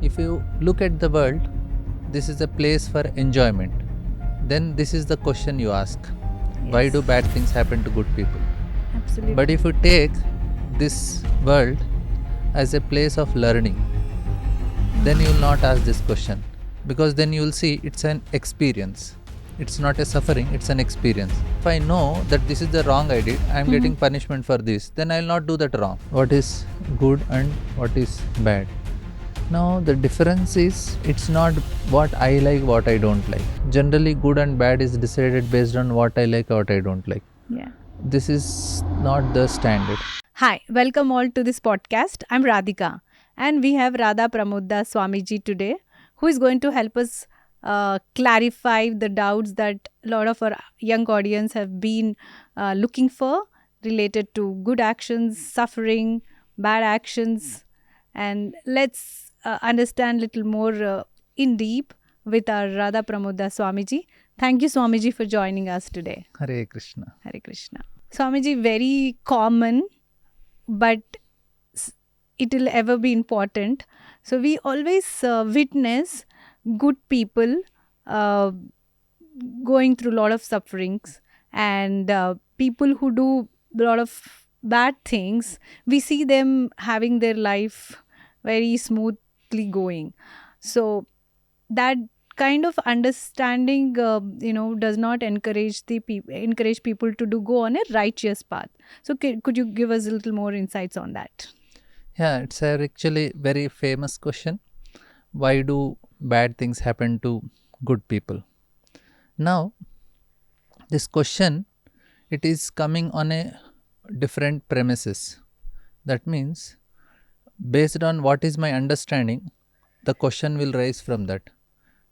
If you look at the world, this is a place for enjoyment. Then this is the question you ask. Why do bad things happen to good people? Absolutely. But if you take this world as a place of learning, then you will not ask this question, because then you will see it's an experience. It's not a suffering, it's an experience. If I know that this is the wrong I did, I am getting punishment for this, then I will not do that wrong. What is good and what is bad? Now the difference is, it's not what I like, what I don't like. Generally good and bad is decided based on what I like, what I don't like. Yeah. This is not the standard. Hi, welcome all to this podcast. I'm Radhika, and we have Radha Pramodda Swamiji today, who is going to help us clarify the doubts that a lot of our young audience have been looking for related to good actions, suffering, bad actions, and let's understand little more in deep with our Radha Pramodda Swamiji. Thank you, Swamiji, for joining us today. Hare Krishna. Hare Krishna. Swamiji, very common, but it will ever be important. So we always witness good people uh, going through a lot of sufferings, and people who do a lot of bad things, we see them having their life very smoothly going. So that kind of understanding does not encourage people to do go on a righteous path. So could you give us a little more insights on that? Yeah, it's a actually very famous question. Why do bad things happen to good people? Now, this question, it is coming on a different premises. That means, based on what is my understanding, the question will rise from that.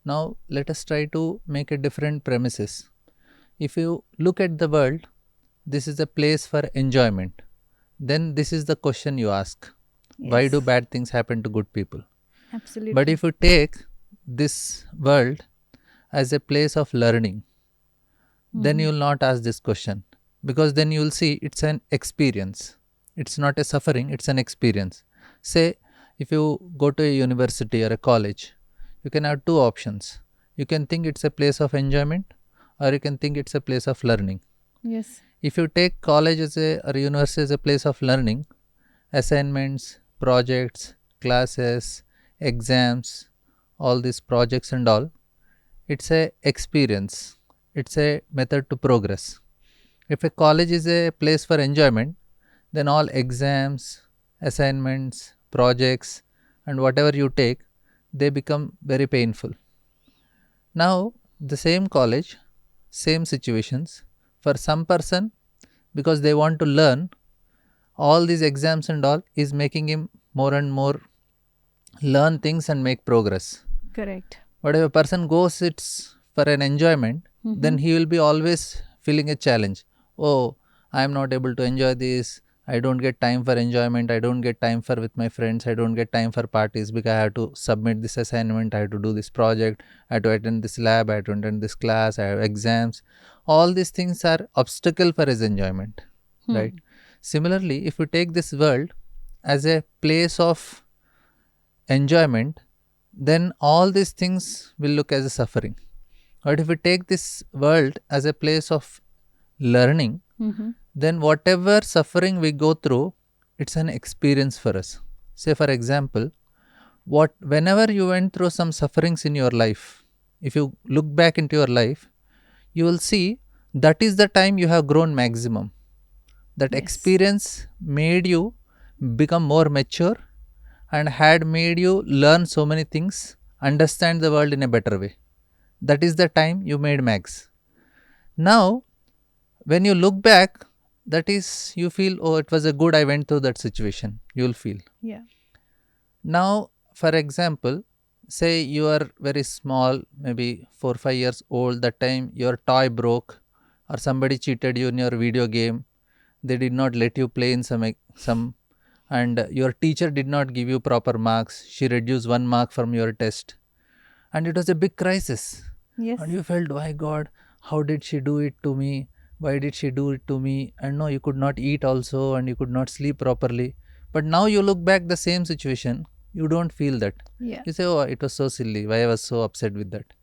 Now, let us try to make a different premises. If you look at the world, this is a place for enjoyment. Then this is the question you ask. Why do bad things happen to good people? Absolutely. But if you take this world as a place of learning, then you will not ask this question, because then you will see it's an experience. It's not a suffering, it's an experience. Say, if you go to a university or a college, you can have two options. You can think it's a place of enjoyment, or you can think it's a place of learning. Yes. If you take college or university as a place of learning, assignments, projects, classes, exams, all these projects and all, it's a experience. It's a method to progress. If a college is a place for enjoyment, then all exams, assignments, projects, and whatever you take, they become very painful. Now, the same college, same situations, for some person, because they want to learn, all these exams and all is making him more and more learn things and make progress. Correct. But if a person goes it's for an enjoyment, then he will be always feeling a challenge. Oh, I am not able to enjoy this. I don't get time for enjoyment. I don't get time for with my friends. I don't get time for parties because I have to submit this assignment. I have to do this project. I have to attend this lab. I have to attend this class. I have exams. All these things are obstacle for his enjoyment, right? Similarly, if you take this world as a place of enjoyment, then all these things will look as a suffering. But if we take this world as a place of learning, then whatever suffering we go through, it's an experience for us. Say for example, whenever you went through some sufferings in your life, if you look back into your life, you will see that is the time you have grown maximum. That experience made you become more mature and had made you learn so many things, understand the world in a better way. That is the time you made max. Now, when you look back, that is, you feel, oh, it was a good I went through that situation. You will feel. Yeah. Now, for example, say you are very small, maybe 4 5 years old, that time your toy broke or somebody cheated you in your video game. They did not let you play in some and your teacher did not give you proper marks. She reduced 1 mark from your test. And it was a big crisis. Yes. And you felt, why God, how did she do it to me? Why did she do it to me? And no, you could not eat also and you could not sleep properly. But now you look back the same situation, You don't feel that. Yeah. You say, oh, it was so silly. Why I was so upset with that.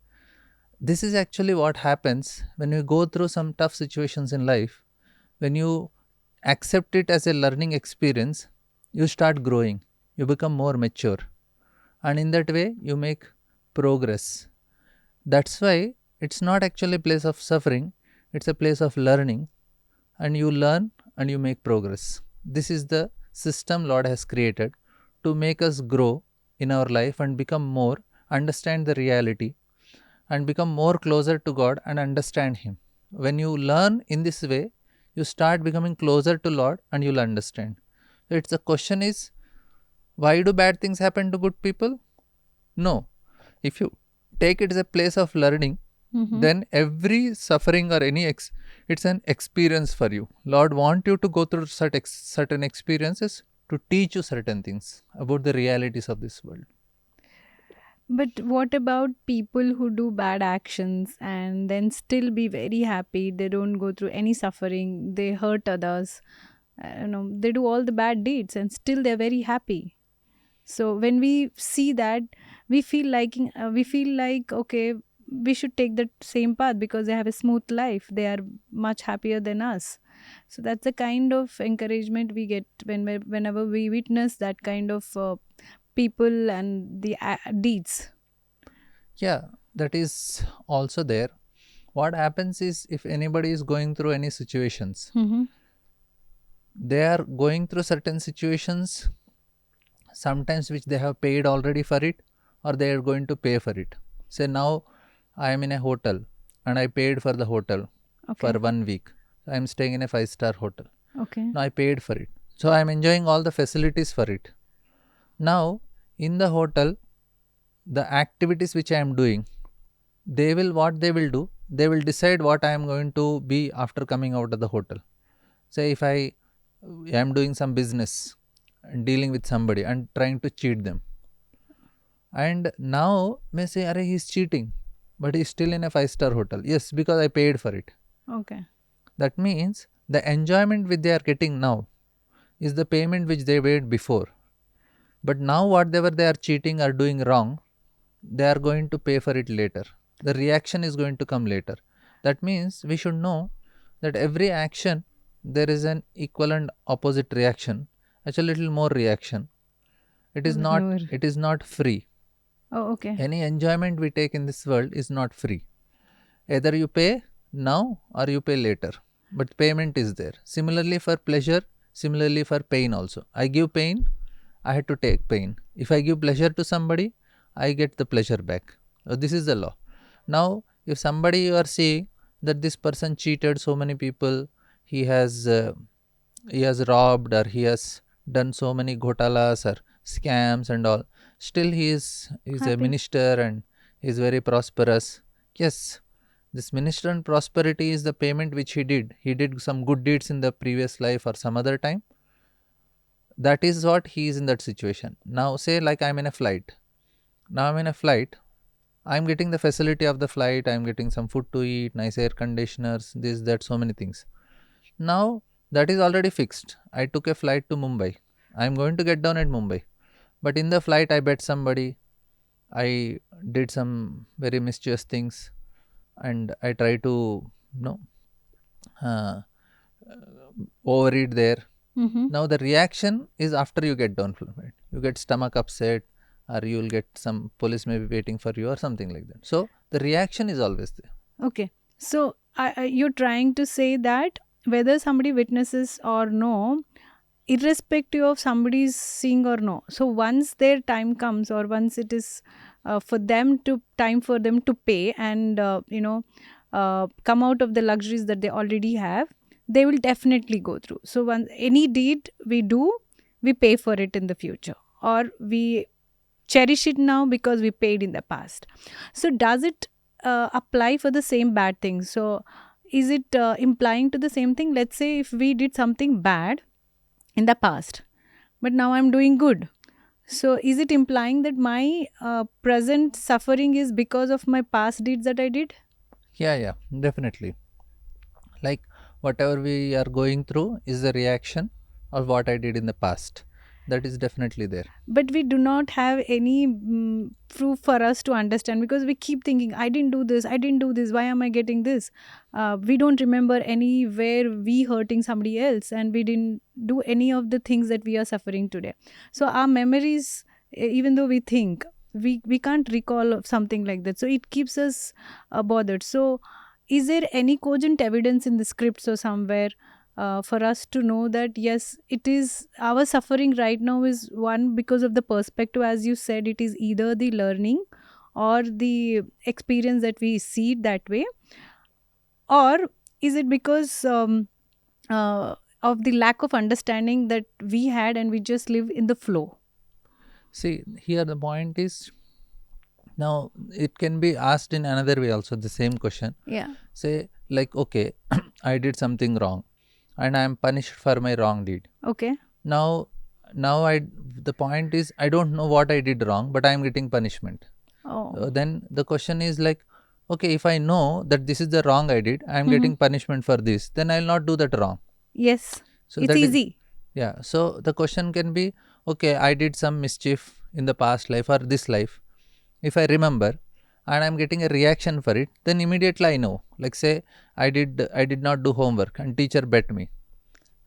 This is actually what happens when you go through some tough situations in life. When you accept it as a learning experience, you start growing. You become more mature. And in that way, you make progress. That's why it's not actually a place of suffering, it's a place of learning, and you learn and you make progress. This is the system Lord has created to make us grow in our life and become more, understand the reality, and become more closer to God and understand Him. When you learn in this way, you start becoming closer to Lord and you'll understand. So it's the question is, why do bad things happen to good people? No. If you take it as a place of learning, then every suffering or it's an experience for you. Lord want you to go through certain experiences to teach you certain things about the realities of this world. But what about people who do bad actions and then still be very happy? They don't go through any suffering, they hurt others, they do all the bad deeds and still they're very happy. So when we see that, we feel like okay, we should take the same path because they have a smooth life. They are much happier than us. So that's the kind of encouragement we get whenever we witness that kind of people and the deeds. Yeah, that is also there. What happens is, if anybody is going through any situations, Mm-hmm. they are going through certain situations, sometimes which they have paid already for it, or they are going to pay for it. Say now I am in a hotel and I paid for the hotel for Okay. 1 week. I am staying in a 5-star hotel. Okay. Now I paid for it. So I am enjoying all the facilities for it. Now in the hotel, the activities which I am doing, they will do, they will decide what I am going to be after coming out of the hotel. Say if I am doing some business and dealing with somebody and trying to cheat them, and now may say, Are he's cheating, but he's still in a 5-star hotel. Yes, because I paid for it. Okay. That means the enjoyment which they are getting now is the payment which they made before. But now whatever they are cheating or doing wrong, they are going to pay for it later. The reaction is going to come later. That means we should know that every action there is an equal and opposite reaction. Actually, a little more reaction. It is not. More. It is not free. Oh, okay. Any enjoyment we take in this world is not free. Either you pay now or you pay later, but payment is there. Similarly for pleasure, similarly for pain also. I give pain, I had to take pain. If I give pleasure to somebody, I get the pleasure back. This is the law. Now, if somebody you are seeing that this person cheated so many people, he has uh, he has robbed or he has done so many ghotalas or scams and all, still he is a Happy. minister and he is very prosperous. Yes, this minister and prosperity is the payment which he did some good deeds in the previous life or some other time. That is what he is in that situation. Now say like I'm in a flight. Now I'm in a flight, I'm getting the facility of the flight, I'm getting some food to eat, nice air conditioners, this, that, so many things. Now that is already fixed. I took a flight to Mumbai. I'm going to get down at Mumbai. But in the flight, I bet somebody, I did some very mischievous things, and I try to, uh, overeat there. Mm-hmm. Now the reaction is after you get down from it. You get stomach upset, or you will get some police may be waiting for you or something like that. So the reaction is always there. Okay. So you're trying to say that whether somebody witnesses or no, irrespective of somebody's seeing or no. So once their time comes, or once it is time for them to pay and come out of the luxuries that they already have, they will definitely go through. So when any deed we do, we pay for it in the future, or we cherish it now because we paid in the past. So does it apply for the same bad things? So is it implying to the same thing? Let's say if we did something bad in the past, but now I'm doing good. So is it implying that my present suffering is because of my past deeds that I did? Yeah, yeah, definitely. Like whatever we are going through is the reaction of what I did in the past. that is definitely there. But we do not have any proof for us to understand, because we keep thinking, I didn't do this, I didn't do this, why am I getting this? We don't remember anywhere we hurting somebody else, and we didn't do any of the things that we are suffering today. So our memories, even though we think, we can't recall of something like that, so it keeps us bothered. So is there any cogent evidence in the scripts or somewhere for us to know that yes, it is our suffering right now is one because of the perspective, as you said, it is either the learning or the experience that we see it that way, or is it because of the lack of understanding that we had and we just live in the flow? See, here the point is, now it can be asked in another way also, the same question. Yeah. Say, like, okay, I did something wrong and I am punished for my wrong deed. Okay. Now, the point is, I don't know what I did wrong, but I am getting punishment. Oh. Then the question is like, okay, if I know that this is the wrong I did, I am getting punishment for this, then I will not do that wrong. Yes. So It's that is, easy. yeah. So the question can be, okay, I did some mischief in the past life or this life. If I remember and I'm getting a reaction for it, then immediately I know. Like, say, I did not do homework and teacher bet me.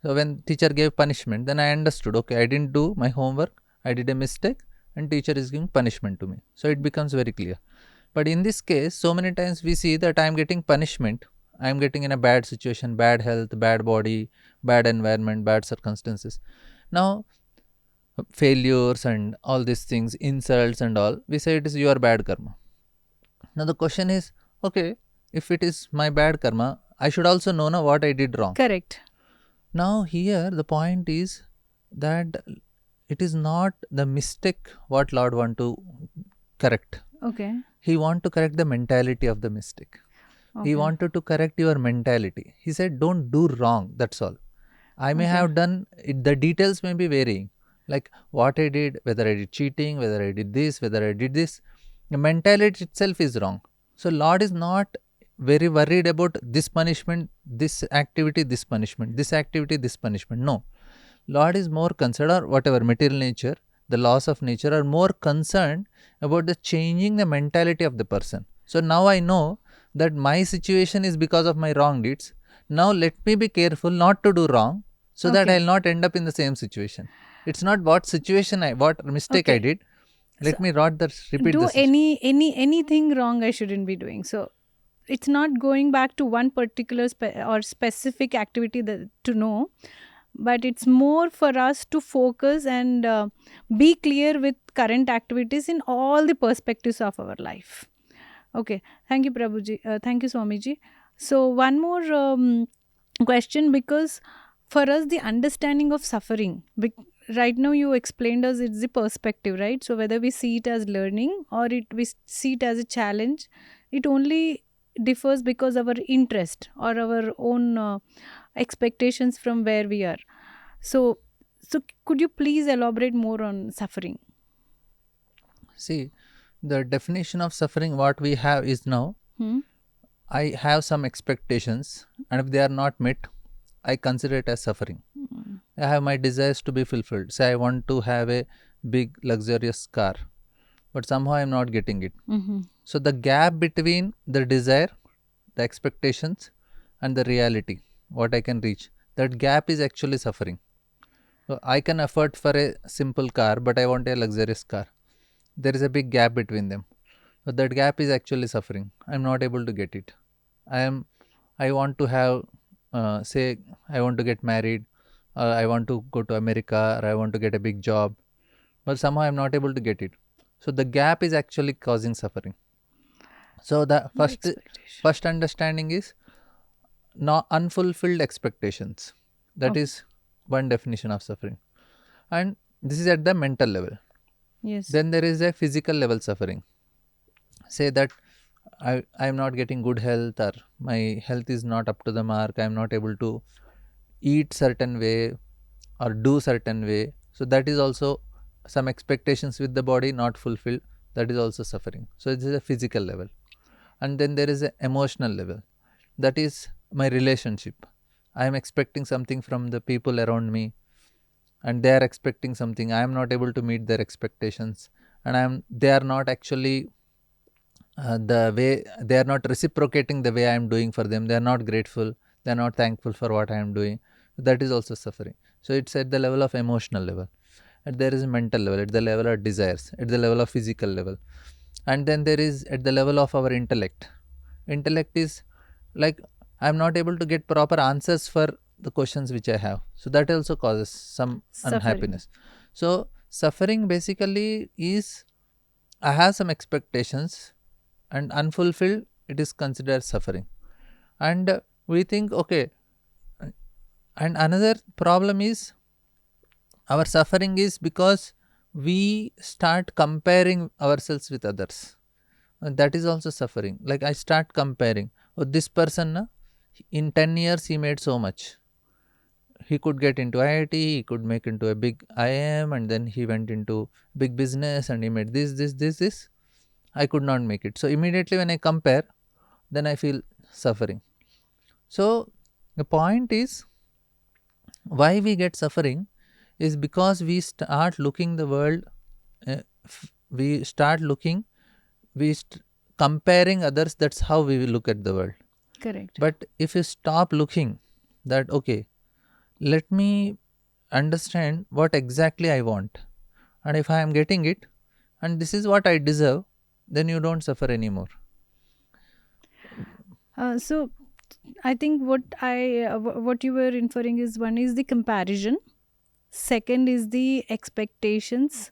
So when teacher gave punishment, then I understood, okay, I didn't do my homework, I did a mistake, and teacher is giving punishment to me. So it becomes very clear. But in this case, so many times we see that I am getting punishment. I am getting in a bad situation, bad health, bad body, bad environment, bad circumstances. Now, failures and all these things, insults and all, we say it is your bad karma. Now the question is, okay, if it is my bad karma, I should also know now what I did wrong. Correct. Now here the point is that it is not the mistake what Lord want to correct. Okay. He want to correct the mentality of the mistake. He Okay. wanted to correct your mentality. He said, don't do wrong. That's all. I may Okay. have done it, the details may be varying. Like what I did, whether I did cheating, whether I did this, whether I did this. The mentality itself is wrong. So Lord is not very worried about this punishment, this activity, this punishment, this activity, this punishment. No. Lord is more concerned, or whatever, material nature, the laws of nature are more concerned about the changing the mentality of the person. So now I know that my situation is because of my wrong deeds. Now let me be careful not to do wrong, so that Okay. I'll not end up in the same situation. It's not what situation what mistake I Okay. did. So Let me not repeat do the situation. anything wrong I shouldn't be doing. So it's not going back to one particular or specific activity that, to know, but it's more for us to focus and be clear with current activities in all the perspectives of our life. Okay. Thank you, Prabhuji. Thank you, Swamiji. So one more question, because for us the understanding of suffering, right now you explained us it's the perspective, right? So whether we see it as learning or we see it as a challenge, it only differs because our interest or our own expectations from where we are. So could you please elaborate more on suffering? See, the definition of suffering what we have is now, Hmm? I have some expectations, and if they are not met, I consider it as suffering. Mm. I have my desires to be fulfilled. Say I want to have a big luxurious car, but somehow I am not getting it. Mm-hmm. So the gap between the desire, the expectations, and the reality, what I can reach, that gap is actually suffering. So I can afford for a simple car, but I want a luxurious car. There is a big gap between them. So that gap is actually suffering. I am not able to get it. I want to have, say, I want to get married, I want to go to America, or I want to get a big job, but somehow I'm not able to get it. So the gap is actually causing suffering. So the The expectation. first understanding is not unfulfilled expectations. That Okay. is one definition of suffering, and this is at the mental level. Yes. Then there is a physical level suffering. Say that I am not getting good health, or my health is not up to the mark. I am not able to eat certain way or do certain way. So that is also some expectations with the body not fulfilled. That is also suffering. So this is a physical level. And then there is an emotional level. That is my relationship. I am expecting something from the people around me. and they are expecting something. I am not able to meet their expectations, and they are not actually the way, they are not reciprocating the way I am doing for them. They are not grateful. They are not thankful for what I am doing. That is also suffering. So it's at the level of emotional level, and there is a mental level, at the level of desires, at the level of physical level, and then there is at the level of our intellect. Intellect is like, I am not able to get proper answers for the questions which I have. So that also causes some Suffering. unhappiness. So suffering basically is, I have some expectations and unfulfilled, it is considered suffering. And we think, okay, and another problem is, our suffering is because we start comparing ourselves with others. And that is also suffering. Like I start comparing, oh, this person, na, in 10 years he made so much. He could get into IIT, he could make into a big IIM, and then he went into big business and he made this. I could not make it. So immediately when I compare, then I feel suffering. So the point is, why we get suffering is because we start looking the world, we start looking, comparing others. That's how we will look at the world. Correct. But if you stop looking that, okay, let me understand what exactly I want, and if I am getting it, and this is what I deserve, then you don't suffer anymore. So I think what you were inferring is, one is the comparison, second is the expectations,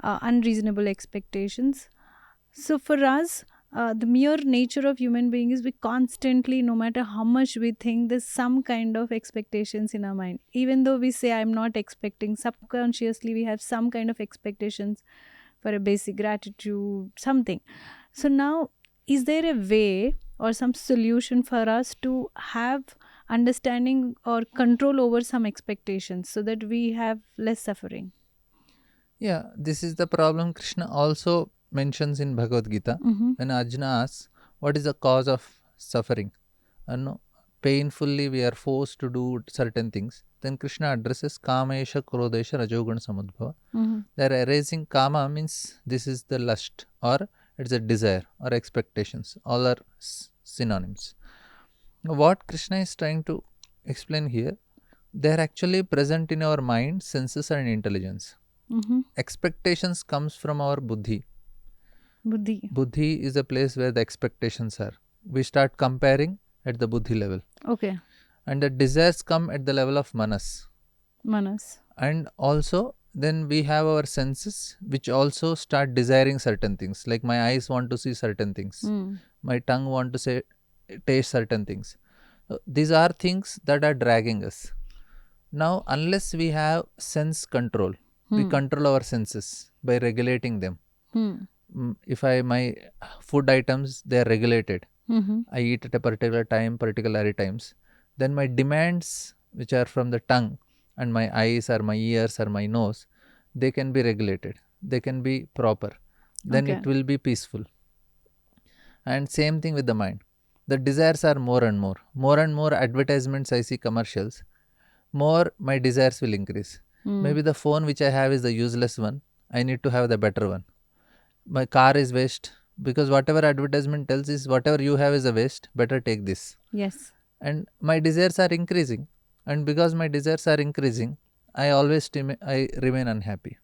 unreasonable expectations. So for us, the mere nature of human being is we constantly, no matter how much we think, there's some kind of expectations in our mind. Even though we say I'm not expecting, subconsciously we have some kind of expectations for a basic gratitude, something. So now, is there a way or some solution for us to have understanding or control over some expectations so that we have less suffering? Yeah, this is the problem Krishna also mentions in Bhagavad Gita. Mm-hmm. When Arjuna asks, what is the cause of suffering? No, painfully we are forced to do certain things. Then Krishna addresses Kamesha, Krodesha, Rajoguna, Samudbhava. Mm-hmm. They are erasing Kama means this is the lust, or it's a desire or expectations. All are synonyms. What Krishna is trying to explain here, they are actually present in our mind, senses, and intelligence. Mm-hmm. Expectations comes from our buddhi. Buddhi. Buddhi is a place where the expectations are. We start comparing at the buddhi level. Okay. And the desires come at the level of manas. Manas. And also then we have our senses, which also start desiring certain things. Like my eyes want to see certain things. Mm. My tongue want to say, taste certain things. So these are things that are dragging us. Now, unless we have sense control, we control our senses by regulating them. If my food items, they are regulated, Mm-hmm. I eat at a particular time, particular times, then my demands, which are from the tongue and my eyes or my ears or my nose, they can be regulated, they can be proper, then Okay. it will be peaceful. And same thing with the mind. The desires are more and more advertisements I see, commercials, more my desires will increase. Maybe the phone which I have is the useless one, I need to have the better one. My car is waste, because whatever advertisement tells is whatever you have is a waste, better take this. Yes. And my desires are increasing, and because my desires are increasing, I always I remain unhappy,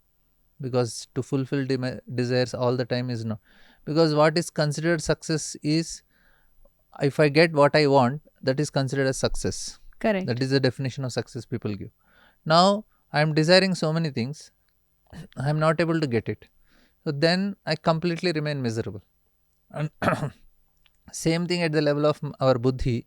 because to fulfill desires all the time is no. Because what is considered success is, if I get what I want, that is considered as success. Correct. That is the definition of success people give. Now I am desiring so many things, I am not able to get it, so then I completely remain miserable. And same thing at the level of our buddhi.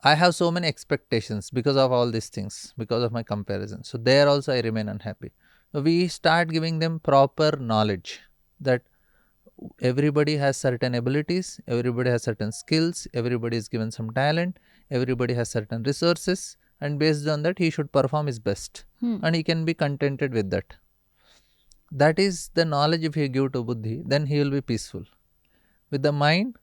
I have so many expectations because of all these things, because of my comparison. So there also I remain unhappy. So we start giving them proper knowledge that everybody has certain abilities, everybody has certain skills, everybody is given some talent, everybody has certain resources, and based on that he should perform his best, and he can be contented with that. That is the knowledge. If you give to buddhi, then he will be peaceful. With the mind,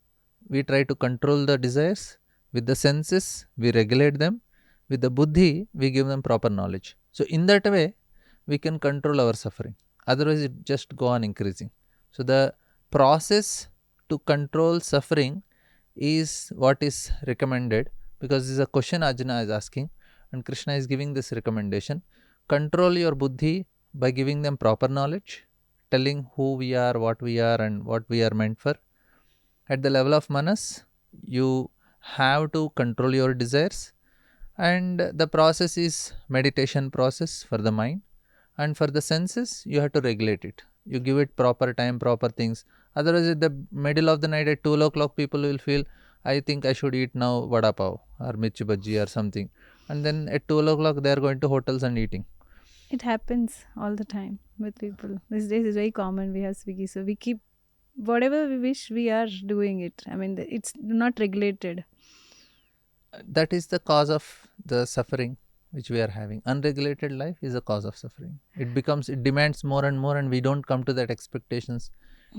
we try to control the desires. With the senses, we regulate them. With the buddhi, we give them proper knowledge. So in that way, we can control our suffering. Otherwise, it just go on increasing. So the process to control suffering is what is recommended, because this is a question Arjuna is asking, and Krishna is giving this recommendation. Control your buddhi by giving them proper knowledge, telling who we are, what we are, and what we are meant for. At the level of manas, you have to control your desires, and the process is meditation process for the mind, and for the senses you have to regulate it. You give it proper time, proper things. Otherwise, at the middle of the night at 2 o'clock, people will feel, I think I should eat now vada pav or mirchi bhaji or something, and then at 12 o'clock they are going to hotels and eating. It happens all the time with people. These days it's very common. We have Swiggy, so we keep whatever we wish, we are doing it. I mean, it's not regulated. That is the cause of the suffering which we are having. Unregulated life is a cause of suffering. It demands more and more, and we don't come to that expectations.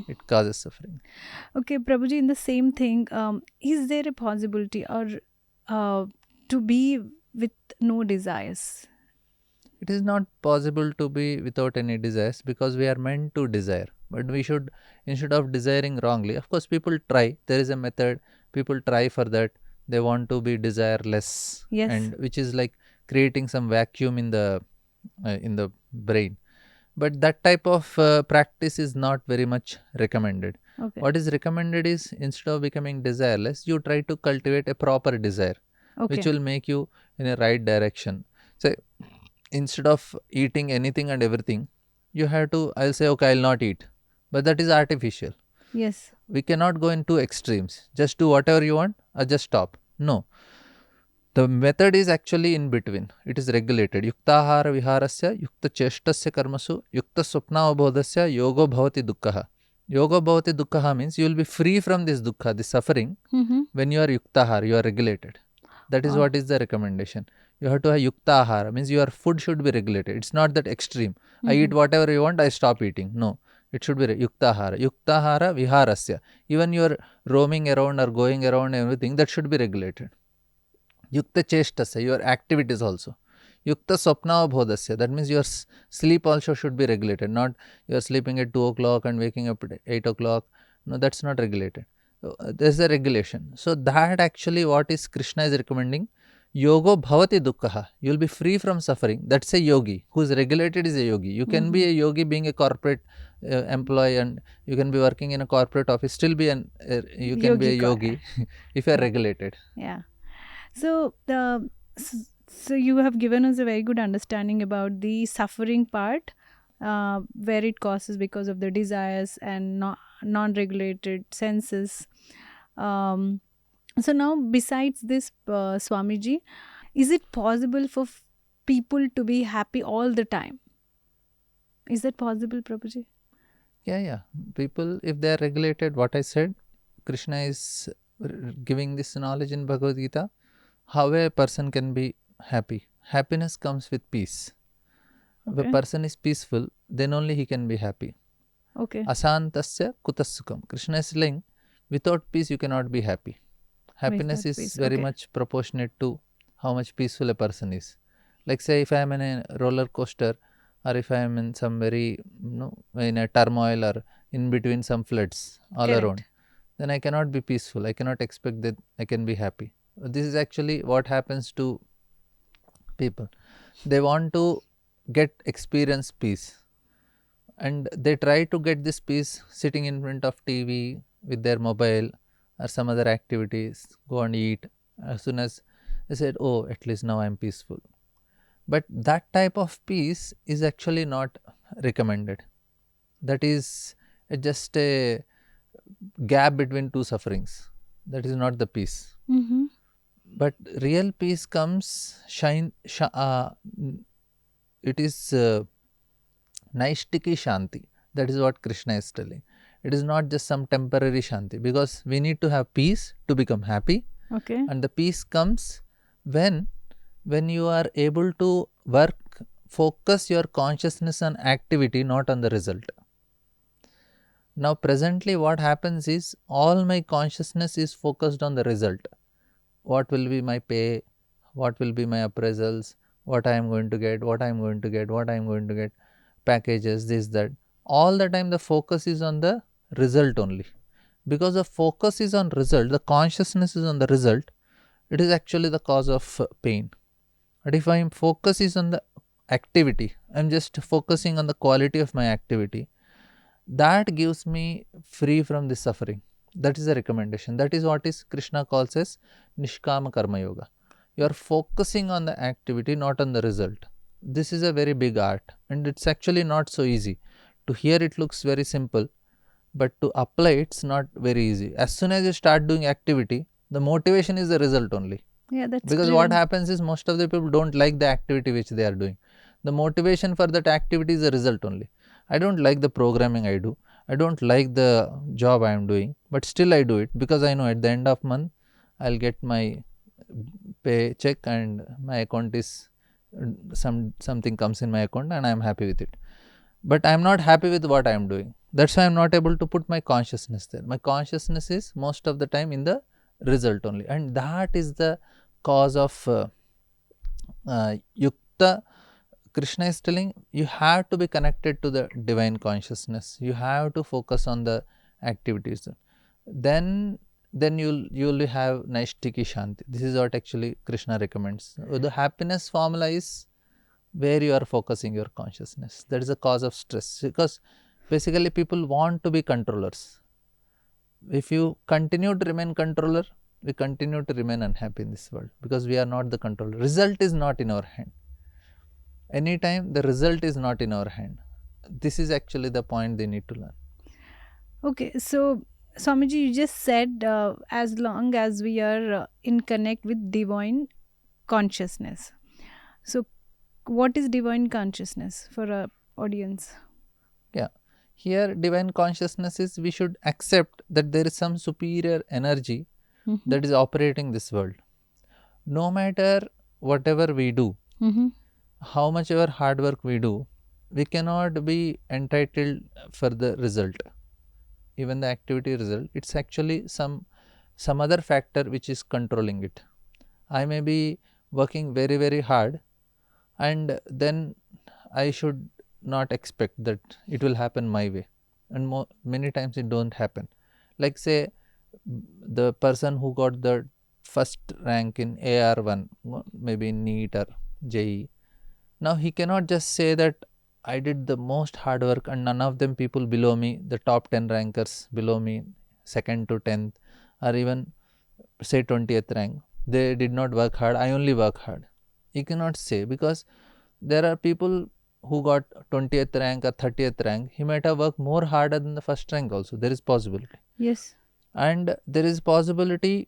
It causes suffering. Okay, Prabhuji, in the same thing, is there a possibility or to be with no desires? It is not possible to be without any desires, because we are meant to desire. But we should, instead of desiring wrongly, of course, people try. There is a method. People try for that. They want to be desireless, Yes. and which is like creating some vacuum in the brain. But that type of practice is not very much recommended. Okay. What is recommended is, instead of becoming desireless, you try to cultivate a proper desire, Okay. which will make you in a right direction. So instead of eating anything and everything, you have to, I'll say, okay, I'll not eat. But that is artificial. Yes. We cannot go in two extremes. Just do whatever you want or just stop. No. The method is actually in between. It is regulated. Yuktahara viharasya, yukta cheshtasya karmasu, yukta swapnavabodhasya, yogo bhavati dukkha. Yoga bhavati dukkha means you will be free from this dukkha, this suffering, when you are yuktahara, you are regulated. That is what is the recommendation. You have to have yuktahara, means your food should be regulated. It's not that extreme. I eat whatever you want, I stop eating. No. It should be yuktahara. Yuktahara viharasya. Even you are roaming around or going around everything, that should be regulated. Yukta cheshtasya, your activities also. Yukta swapnavabodhasya, that means your sleep also should be regulated. Not you are sleeping at 2 o'clock and waking up at 8 o'clock. No, that's not regulated. There's a regulation. So that actually what is Krishna is recommending. Yogo bhavati dukkha. You will be free from suffering. That's a yogi. Who is regulated is a yogi. You can be a yogi being a corporate employee, and you can be working in a corporate office, still be you can be a yogi if you are regulated. Yeah. So so you have given us a very good understanding about the suffering part, where it causes because of the desires and non-regulated senses. So now, besides this, Swamiji, is it possible for people to be happy all the time? Is that possible, Prabhuji? Yeah. People, if they are regulated, what I said, Krishna is giving this knowledge in Bhagavad Gita, how a person can be happy. Happiness comes with peace. If a person is peaceful, then only he can be happy. Okay. Asantasya kutasukam. Krishna is saying, without peace you cannot be happy. Happiness is very much proportionate to how much peaceful a person is. Like say, if I am in a roller coaster, or if I am in some very, in a turmoil or in between some floods all around, then I cannot be peaceful. I cannot expect that I can be happy. This is actually what happens to people. They want to experience peace, and they try to get this peace sitting in front of TV with their mobile or some other activities, go and eat. As soon as they said, oh, at least now I am peaceful. But that type of peace is actually not recommended. That is just a gap between two sufferings. That is not the peace. But real peace comes, it is naishtiki shanti. That is what Krishna is telling. It is not just some temporary shanti, because we need to have peace to become happy. Okay. And the peace comes when you are able to focus your consciousness on activity, not on the result. Now presently what happens is, all my consciousness is focused on the result. What will be my pay? What will be my appraisals? what I am going to get, what I am going to get, what I am going to get, packages, this, that. All the time the focus is on the result only. Because the focus is on result, the consciousness is on the result, it is actually the cause of pain. But if I am focus is on the activity, I am just focusing on the quality of my activity, that gives me free from the suffering. That is the recommendation. That is what is Krishna calls as Nishkama Karma Yoga. You are focusing on the activity, not on the result. This is a very big art, and it's actually not so easy. To hear it looks very simple, but to apply it's not very easy. As soon as you start doing activity, the motivation is the result only. Yeah, that's Because true. what happens is most of the people don't like the activity which they are doing. The motivation for that activity is the result only. I don't like the programming I do. I don't like the job I am doing, but still I do it because I know at the end of month I'll get my paycheck and my account is something comes in my account and I am happy with it. But I am not happy with what I am doing. That's why I am not able to put my consciousness there. My consciousness is most of the time in the result only, and that is the cause of yukta. Krishna is telling you have to be connected to the divine consciousness. You have to focus on the activities. Then you'll have naishtiki shanti. This is what actually Krishna recommends. The happiness formula is where you are focusing your consciousness. That is the cause of stress, because basically people want to be controllers. If you continue to remain controller, we continue to remain unhappy in this world because we are not the controller. Result is not in our hand. Anytime the result is not in our hand. This is actually the point they need to learn. Okay, so Swamiji, you just said as long as we are in connect with divine consciousness. So, what is divine consciousness for our audience? Yeah. Here, divine consciousness is we should accept that there is some superior energy Mm-hmm. that is operating this world. No matter whatever we do, Mm-hmm. how much ever hard work we do, we cannot be entitled for the result. Even the activity result, it's actually some other factor which is controlling it. I may be working very, very hard, and then I should not expect that it will happen my way. And many times it don't happen. Like say the person who got the first rank in AR1, maybe in NEET or JEE. Now he cannot just say that I did the most hard work and none of them people below me, the top 10 rankers below me, second to 10th, or even say 20th rank, they did not work hard, I only work hard. You cannot say, because there are people who got 20th rank or 30th rank, he might have worked more harder than the first rank also. There is possibility. Yes. And there is possibility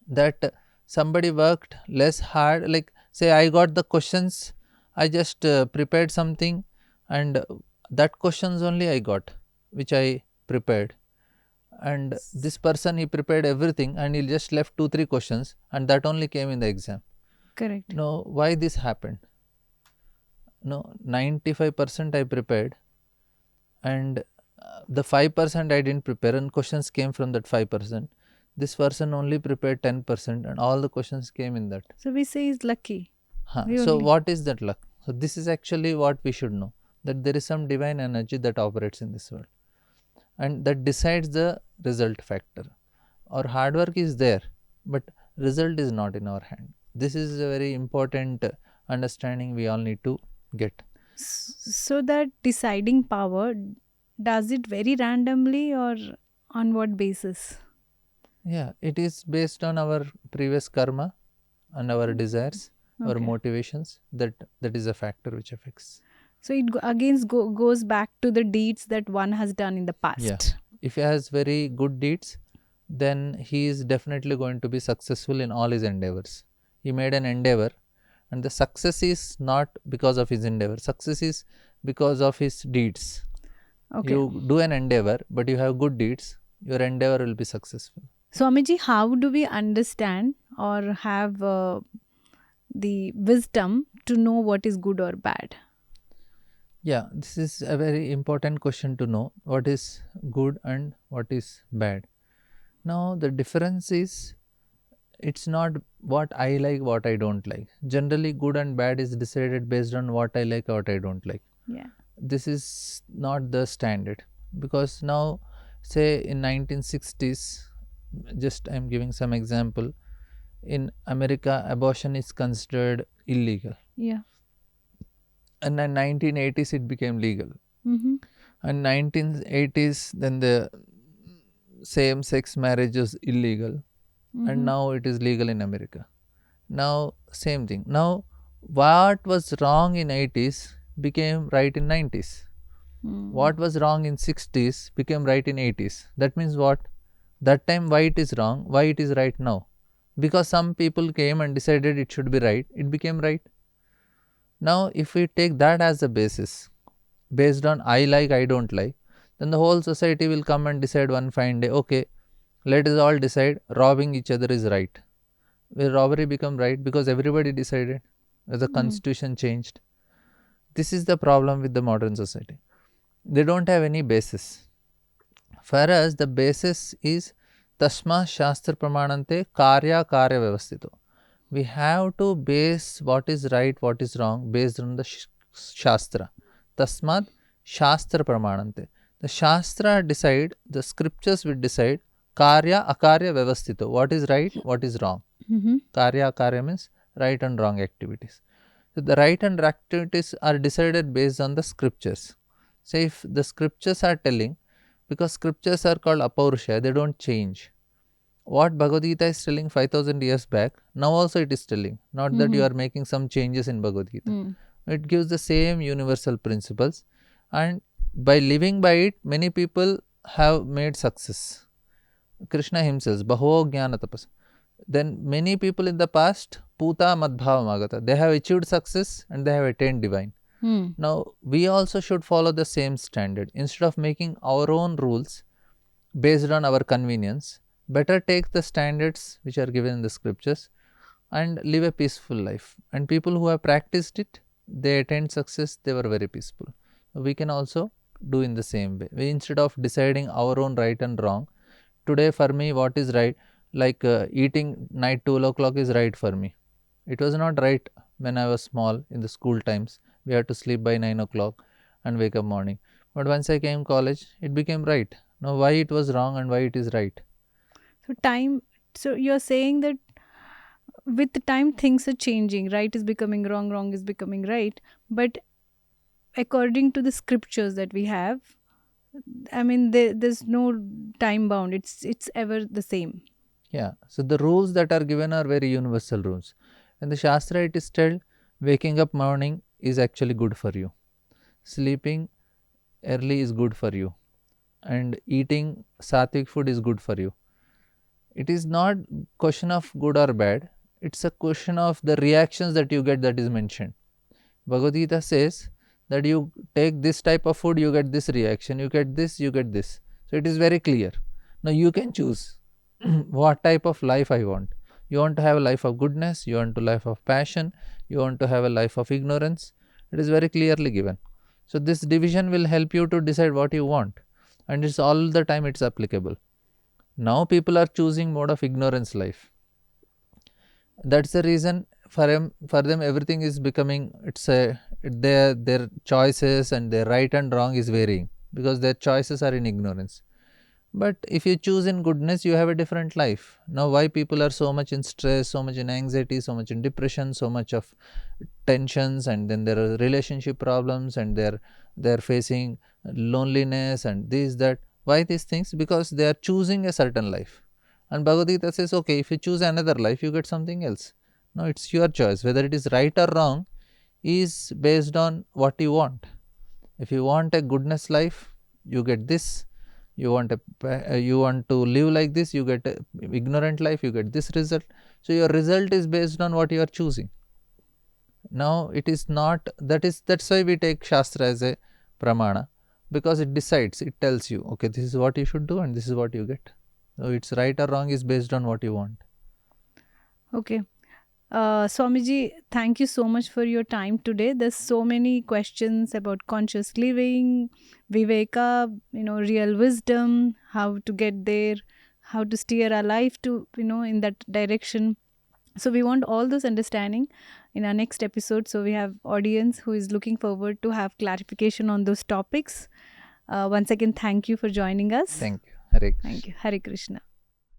that somebody worked less hard, like say I got the questions, I just prepared something, and that questions only I got which I prepared, and this person he prepared everything and he just left 2-3 questions and that only came in the exam. Correct. No, why this happened? No, 95% I prepared, and the 5% I didn't prepare, and questions came from that 5%. This person only prepared 10% and all the questions came in that. So we say is lucky. We So only. what is that luck? So this is actually what we should know, that there is some divine energy that operates in this world and that decides the result factor. Our hard work is there, but result is not in our hand. This is a very important understanding we all need to get. So that deciding power, does it very randomly or on what basis? Yeah, it is based on our previous karma and our desires, our Okay. motivations. That is a factor which affects. So it again goes back to the deeds that one has done in the past. Yeah. If he has very good deeds, then he is definitely going to be successful in all his endeavors. He made an endeavor, and the success is not because of his endeavor. Success is because of his deeds. Okay. You do an endeavor, but you have good deeds, your endeavor will be successful. Swamiji, how do we understand or have the wisdom to know what is good or bad? Yeah, this is a very important question to know what is good and what is bad. Now, the difference is It's not what I like, what I don't like. Generally, good and bad is decided based on what I like, what I don't like. Yeah. This is not the standard, because now, say in 1960s, just I'm giving some example. In America, abortion is considered illegal, Yeah. and in 1980s it became legal. Mm-hmm. And 1980s, then the same sex marriage was illegal, and Mm-hmm. now it is legal in America. Now same thing. Now what was wrong in 80s became right in 90s. Mm. What was wrong in 60s became right in 80s. That means what? That time why it is wrong, why it is right now? Because some people came and decided it should be right, it became right. Now if we take that as a basis, based on I like, I don't like, then the whole society will come and decide one fine day, okay, let us all decide robbing each other is right. Will robbery become right because everybody decided? The Mm. constitution changed. This is the problem with the modern society. They don't have any basis. For us, the basis is Tasma Shastra Pramanante Karya Karya Vyavastito. We have to base what is right, what is wrong based on the Shastra. Tasmad Shastra Pramanante. The Shastra decide, the scriptures will decide Karya Akarya Vyavastito. What is right, what is wrong. Mm-hmm. Karya Akarya means right and wrong activities. So the right and wrong activities are decided based on the scriptures. So if the scriptures are telling, because scriptures are called Apaurusha, they don't change. What Bhagavad Gita is telling 5000 years back, now also it is telling. Not that you Mm-hmm. are making some changes in Bhagavad Gita. Mm. It gives the same universal principles, and by living by it, many people have made success. Krishna himself, Baho Jnana Tapas. Then many people in the past, Puta Madbhava Magata, they have achieved success and they have attained divine. Mm. Now, we also should follow the same standard. Instead of making our own rules based on our convenience, better take the standards which are given in the scriptures and live a peaceful life. And people who have practiced it, they attained success, they were very peaceful. We can also do in the same way. Instead of deciding our own right and wrong, today for me what is right, like eating night 12 o'clock is right for me. It was not right when I was small in the school times. We had to sleep by 9 o'clock and wake up morning. But once I came college, it became right. Now why it was wrong and why it is right? So time. So you're saying that with the time things are changing. Right is becoming wrong. Wrong is becoming right. But according to the scriptures that we have, I mean, there's no time bound. It's ever the same. Yeah. So the rules that are given are very universal rules. In the Shastra it is told waking up morning is actually good for you. Sleeping early is good for you. And eating sattvic food is good for you. It is not question of good or bad. It's a question of the reactions that you get, that is mentioned. Bhagavad Gita says that you take this type of food, you get this reaction, you get this, you get this. So it is very clear. Now you can choose what type of life I want. You want to have a life of goodness, you want to life of passion, you want to have a life of ignorance. It is very clearly given. So this division will help you to decide what you want, and it's all the time it's applicable. Now people are choosing mode of ignorance life. That's the reason for them everything is becoming, it's a, their choices and their right and wrong is varying because their choices are in ignorance. But if you choose in goodness, you have a different life. Now why people are so much in stress, so much in anxiety, so much in depression, so much of tensions, and then there are relationship problems, and they're facing loneliness and this that. Why these things? Because they are choosing a certain life. And Bhagavad Gita says, okay, if you choose another life, you get something else. No, it's your choice. Whether it is right or wrong is based on what you want. If you want a goodness life, you get this. You want you want to live like this, you get a ignorant life, you get this result. So your result is based on what you are choosing. Now it is not, that's why we take Shastra as a pramana, because it decides, it tells you, okay, this is what you should do and this is what you get. So it's right or wrong is based on what you want. Okay. Swamiji, thank you so much for your time today. There's so many questions about conscious living, Viveka, real wisdom, how to get there, how to steer our life to, in that direction. So we want all those understanding in our next episode. So we have audience who is looking forward to have clarification on those topics. Once again, thank you for joining us. Thank you. Hare Krishna. Thank you. Hare Krishna.